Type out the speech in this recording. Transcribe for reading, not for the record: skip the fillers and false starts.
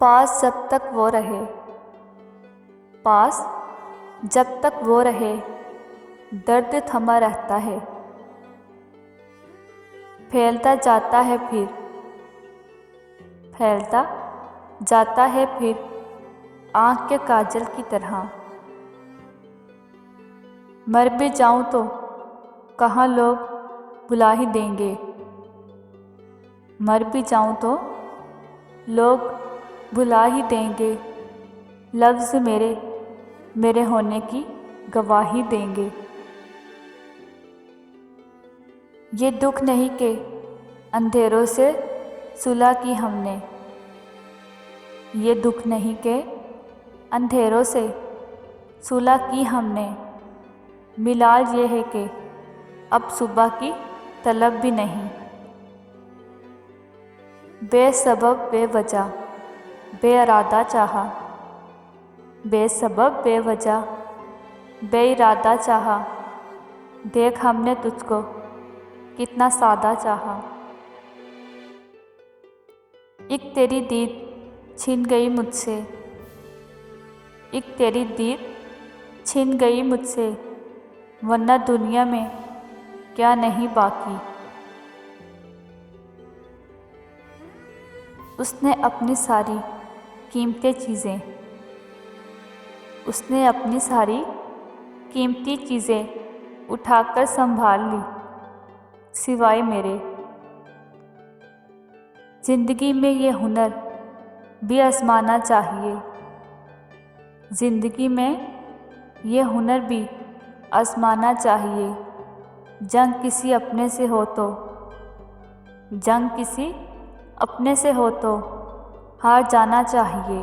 पास जब तक वो रहे, पास जब तक वो रहे, दर्द थमा रहता है। फैलता जाता है फिर, फैलता जाता है फिर आँख के काजल की तरह। मर भी जाऊं तो कहाँ लोग बुला ही देंगे, मर भी जाऊं तो लोग बुला ही देंगे। लफ्ज़ मेरे होने की गवाही देंगे। ये दुख नहीं कि अंधेरों से सुलह की हमने, ये दुख नहीं कि अंधेरों से सुलह की हमने। मिलाल ये है कि अब सुबह की तलब भी नहीं। बेसबब बेवजह बेइरादा चाहा, बेसबब बेवजह बेइरादा चाहा। देख हमने तुझको कितना सादा चाहा। एक तेरी दीद छिन गई मुझसे, एक तेरी दीद छिन गई मुझसे, वरना दुनिया में क्या नहीं बाकी। उसने अपनी सारी कीमती चीज़ें, उसने अपनी सारी कीमती चीज़ें उठाकर संभाल ली, सिवाय मेरे। ज़िंदगी में ये हुनर भी आजमाना चाहिए, ज़िंदगी में ये हुनर भी आजमाना चाहिए। जंग किसी अपने से हो तो, जंग किसी अपने से हो तो हार जाना चाहिए।